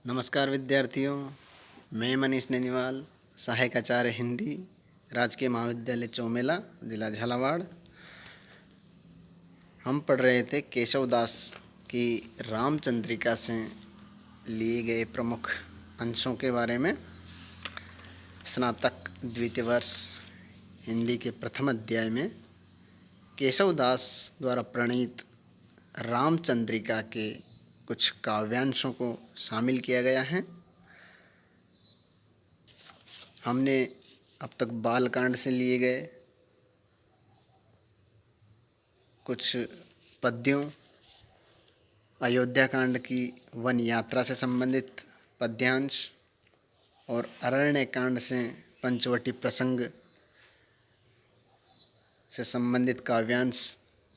नमस्कार विद्यार्थियों, मैं मनीष नैनीवाल, सहायक आचार्य हिंदी, राजकीय महाविद्यालय चौमेला, जिला झालावाड़। हम पढ़ रहे थे केशवदास की रामचंद्रिका से लिए गए प्रमुख अंशों के बारे में। स्नातक द्वितीय वर्ष हिंदी के प्रथम अध्याय में केशवदास द्वारा प्रणीत रामचंद्रिका के कुछ काव्यांशों को शामिल किया गया है। हमने अब तक बालकांड से लिए गए कुछ पद्यों, अयोध्या कांड की वन यात्रा से संबंधित पद्यांश और अरण्य कांड से पंचवटी प्रसंग से संबंधित काव्यांश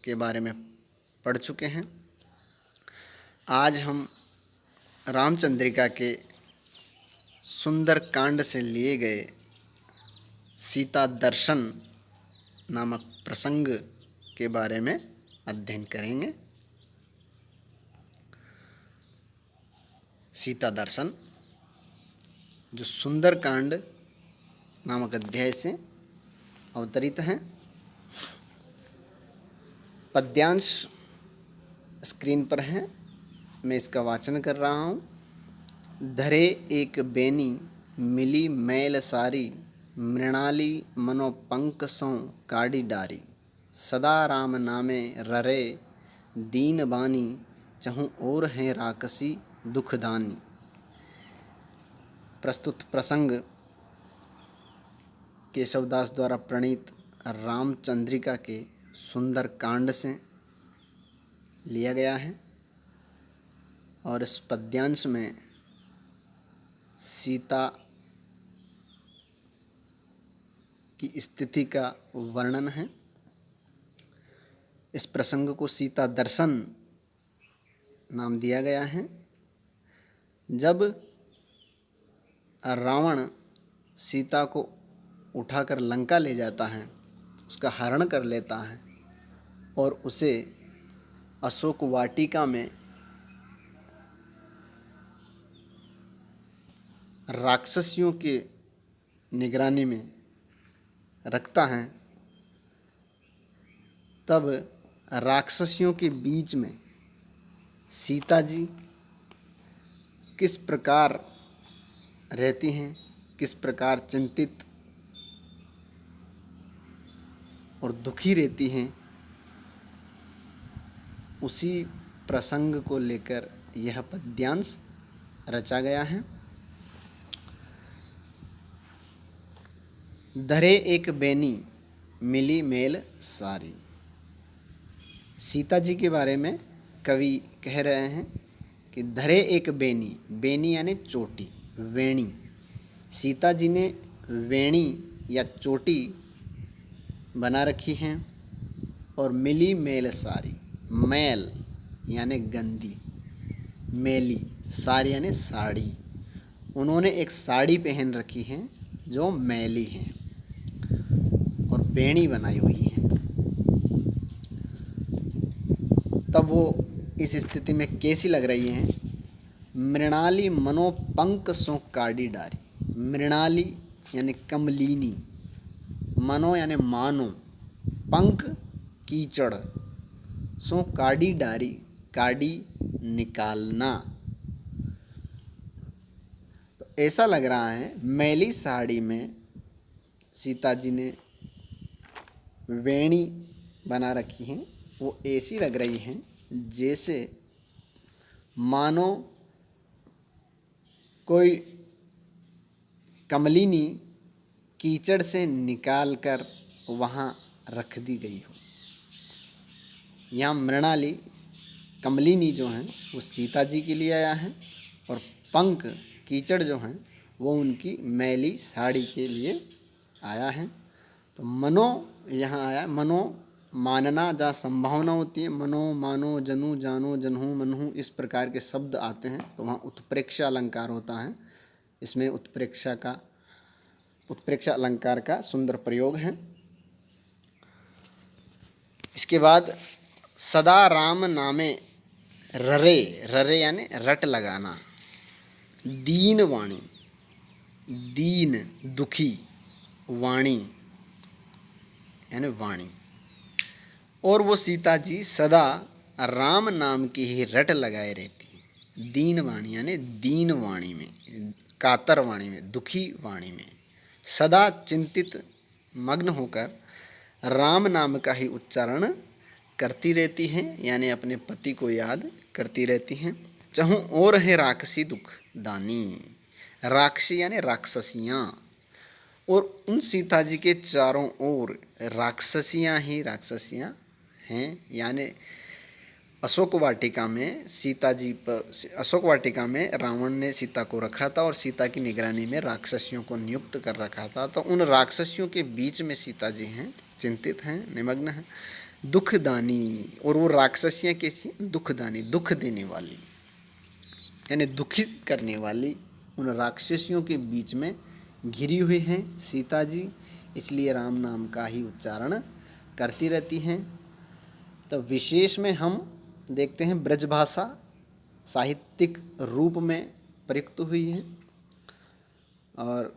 के बारे में पढ़ चुके हैं। आज हम रामचंद्रिका के सुंदर कांड से लिए गए सीता दर्शन नामक प्रसंग के बारे में अध्ययन करेंगे। सीता दर्शन जो सुंदर कांड नामक अध्याय से अवतरित है। पद्यांश स्क्रीन पर है, मैं इसका वाचन कर रहा हूँ। धरे एक बेनी मिली मैल सारी, मृणाली मनोपंक सों काड़ी डारी। सदा राम नामे ररे दीन बानी, चहु और हैं राकसी दुखदानी। प्रस्तुत प्रसंग केशवदास द्वारा प्रणीत रामचंद्रिका के सुंदर कांड से लिया गया है और इस पद्यांश में सीता की स्थिति का वर्णन है। इस प्रसंग को सीता दर्शन नाम दिया गया है। जब रावण सीता को उठाकर लंका ले जाता है, उसका हरण कर लेता है और उसे अशोक वाटिका में राक्षसियों के निगरानी में रखता है, तब राक्षसियों के बीच में सीता जी किस प्रकार रहती हैं, किस प्रकार चिंतित और दुखी रहती हैं, उसी प्रसंग को लेकर यह पद्यांश रचा गया है। धरे एक बेनी मिली मेल सारी। सीता जी के बारे में कवि कह रहे हैं कि धरे एक बेनी, बेनी यानी चोटी, वेणी। सीता जी ने वेणी या चोटी बना रखी हैं और मिली मेल सारी, मैल यानी गंदी, मेली, सारी यानी साड़ी। उन्होंने एक साड़ी पहन रखी है जो मैली है और बेणी बनाई हुई है। तब वो इस स्थिति में कैसी लग रही हैं? मृणाली मनोपंक सो काड़ी डारी। मृणाली यानी कमलिनी, मनो यानी मानो, पंख कीचड़, सो काड़ी डारी, काड़ी निकालना। तो ऐसा लग रहा है मैली साड़ी में सीता जी ने वेणी बना रखी हैं, वो ऐसी लग रही हैं जैसे मानो कोई कमलिनी कीचड़ से निकाल कर वहाँ रख दी गई हो। यहाँ मृणाली, कमलिनी जो हैं वो सीता जी के लिए आया है और पंख कीचड़ जो हैं वो उनकी मैली साड़ी के लिए आया है। तो मनो यहाँ आया, मनो मानना जहाँ संभावना होती है, मनो मानो जनु जानो जनहु मनहु, इस प्रकार के शब्द आते हैं तो वहाँ उत्प्रेक्षा अलंकार होता है। इसमें उत्प्रेक्षा अलंकार का सुंदर प्रयोग है। इसके बाद सदा राम नामे ररे, ररे यानी रट लगाना, दीन वाणी, दीन दुखी, वाणी यानी वाणी। और वो सीता जी सदा राम नाम की ही रट लगाए रहती है। दीन वाणी यानी दीन वाणी में, कातर वाणी में, दुखी वाणी में सदा चिंतित मग्न होकर राम नाम का ही उच्चारण करती रहती हैं, यानी अपने पति को याद करती रहती हैं। चहूँ और है राक्षसी दुख दानी, राक्षसी यानी राक्षसियाँ, और उन सीता जी के चारों ओर राक्षसियाँ ही राक्षसियाँ हैं। यानी अशोक वाटिका में सीता जी पर, अशोक वाटिका में रावण ने सीता को रखा था और सीता की निगरानी में राक्षसियों को नियुक्त कर रखा था। तो उन राक्षसियों के बीच में सीता जी हैं, चिंतित हैं, निमग्न हैं। दुखदानी, और वो राक्षसियाँ कैसी? दुखदानी, दुख देने वाली, यानी दुखी करने वाली उन राक्षसियों के बीच में घिरी हुई हैं सीता जी, इसलिए राम नाम का ही उच्चारण करती रहती हैं। तो विशेष में हम देखते हैं ब्रजभाषा साहित्यिक रूप में प्रयुक्त हुई है, और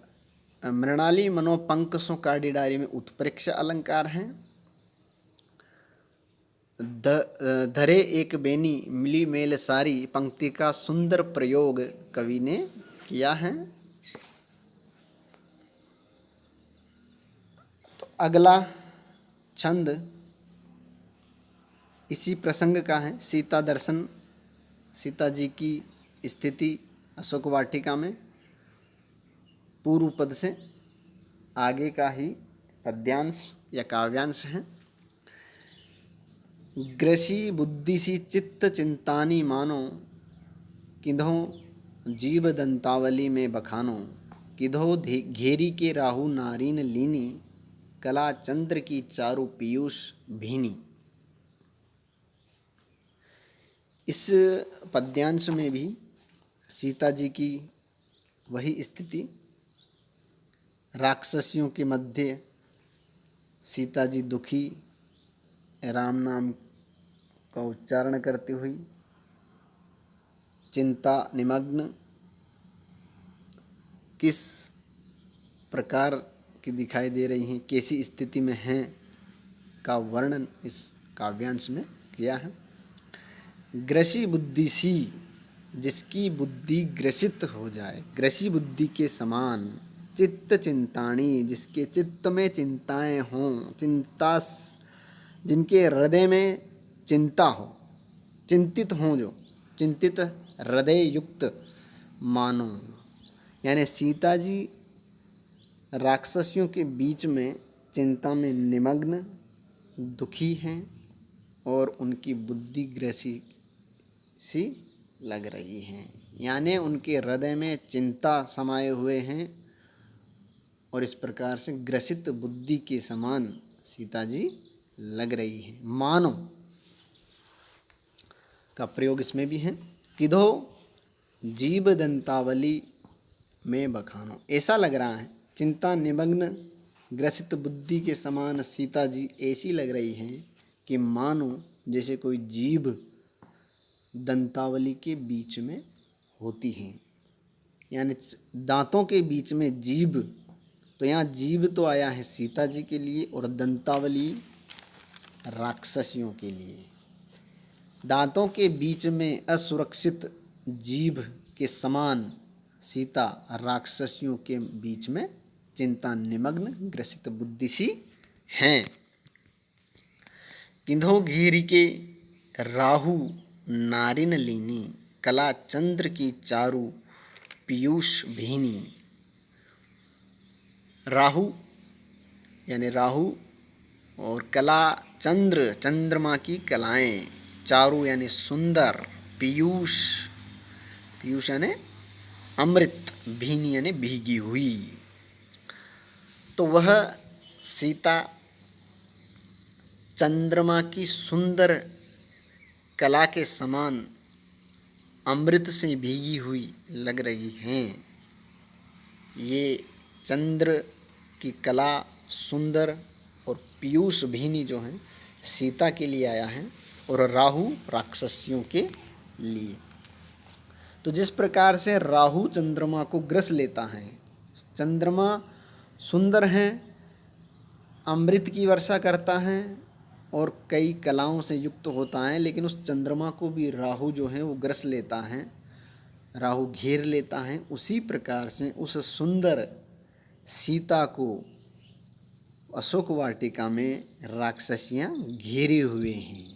मृणाली मनोपंक सो काडी डारी में उत्प्रेक्ष अलंकार हैं। धरे एक बेनी मिली मेल सारी पंक्ति का सुंदर प्रयोग कवि ने किया है। तो अगला छंद इसी प्रसंग का है, सीता दर्शन, सीता जी की स्थिति अशोक वाटिका में, पूर्व पद से आगे का ही पद्यांश या काव्यांश है। ग्रसी बुद्धि सी चित्त चिंतानी मानो, किधो जीव दंतावली में बखानो, किधो घेरी के राहु नारीन लीनी, कला चंद्र की चारु पीयूष भीनी। इस पद्यांश में भी सीता जी की वही स्थिति, राक्षसियों के मध्य सीता जी दुखी, राम नाम का उच्चारण करती हुई, चिंता निमग्न, किस प्रकार की दिखाई दे रही हैं, कैसी स्थिति में हैं का वर्णन इस काव्यांश में किया है। ग्रसी बुद्धि सी, जिसकी बुद्धि ग्रसित हो जाए, ग्रसी बुद्धि के समान, चित्त चिंताणी, जिसके चित्त में चिंताएं हों, चिंता, जिनके हृदय में चिंता हो, चिंतित हों, जो चिंतित हृदय युक्त मानो, यानी सीता जी राक्षसियों के बीच में चिंता में निमग्न दुखी हैं और उनकी बुद्धि ग्रसी सी लग रही हैं, यानी उनके हृदय में चिंता समाये हुए हैं और इस प्रकार से ग्रसित बुद्धि के समान सीता जी लग रही हैं। मानो का प्रयोग इसमें भी है। किधो जीव दंतावली में बखानो, ऐसा लग रहा है चिंता निमग्न ग्रसित बुद्धि के समान सीता जी ऐसी लग रही हैं कि मानो जैसे कोई जीव दंतावली के बीच में होती हैं, यानी दांतों के बीच में जीभ। तो यहाँ जीभ तो आया है सीता जी के लिए और दंतावली राक्षसियों के लिए। दांतों के बीच में असुरक्षित जीभ के समान सीता राक्षसियों के बीच में चिंता निमग्न ग्रसित बुद्धि सी हैं। किंधो घेरी के राहु नारिन लीनी, कला चंद्र की चारु पीयूष भीनी। राहु यानी राहु और कला चंद्र, चंद्रमा की कलाएं, चारु यानी सुंदर, पीयूष, पीयूष यानी अमृत, भीनी यानी भीगी हुई। तो वह सीता चंद्रमा की सुंदर कला के समान अमृत से भीगी हुई लग रही हैं। ये चंद्र की कला सुंदर और पीयूष भीनी जो हैं सीता के लिए आया है और राहु राक्षसियों के लिए। तो जिस प्रकार से राहु चंद्रमा को ग्रस लेता है, चंद्रमा सुंदर है, अमृत की वर्षा करता है और कई कलाओं से युक्त होता है, लेकिन उस चंद्रमा को भी राहु जो है वो ग्रस लेता है, राहु घेर लेता है। उसी प्रकार से उस सुंदर सीता को अशोक वाटिका में राक्षसियाँ घेरे हुए हैं,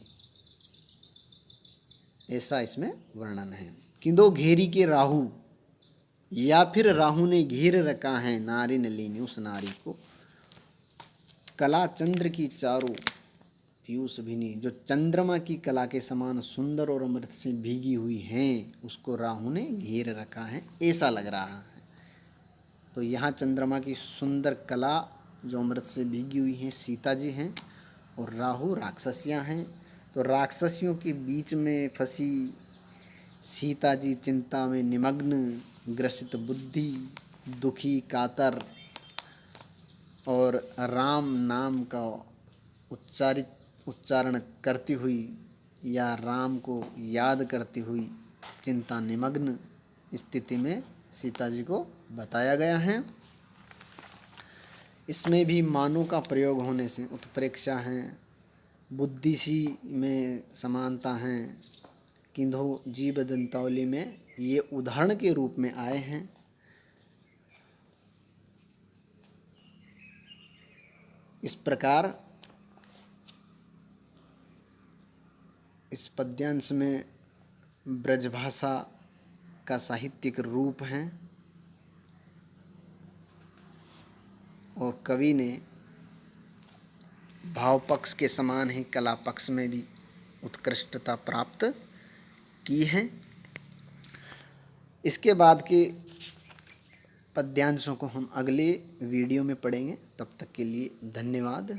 ऐसा इसमें वर्णन है। किंदो घेरी के राहु, या फिर राहु ने घेर रखा है नारी नलिनी, उस नारी को। कला चंद्र की चारों पीयूष भिनी, जो चंद्रमा की कला के समान सुंदर और अमृत से भीगी हुई हैं, उसको राहु ने घेर रखा है, ऐसा लग रहा है। तो यहाँ चंद्रमा की सुंदर कला जो अमृत से भीगी हुई है सीता जी हैं, और राहु राक्षसियाँ हैं। तो राक्षसियों के बीच में फंसी सीता जी चिंता में निमग्न, ग्रसित बुद्धि, दुखी कातर, और राम नाम का उच्चारण करती हुई या राम को याद करती हुई चिंता निमग्न स्थिति में सीता जी को बताया गया है। इसमें भी मानों का प्रयोग होने से उत्प्रेक्षा है, बुद्धिसी में समानता है, किंधो जीव दंतावली में ये उदाहरण के रूप में आए हैं। इस प्रकार इस पद्यांश में ब्रजभाषा का साहित्यिक रूप है और कवि ने भाव पक्ष के समान ही कला पक्ष में भी उत्कृष्टता प्राप्त की है। इसके बाद के पद्यांशों को हम अगले वीडियो में पढ़ेंगे। तब तक के लिए धन्यवाद।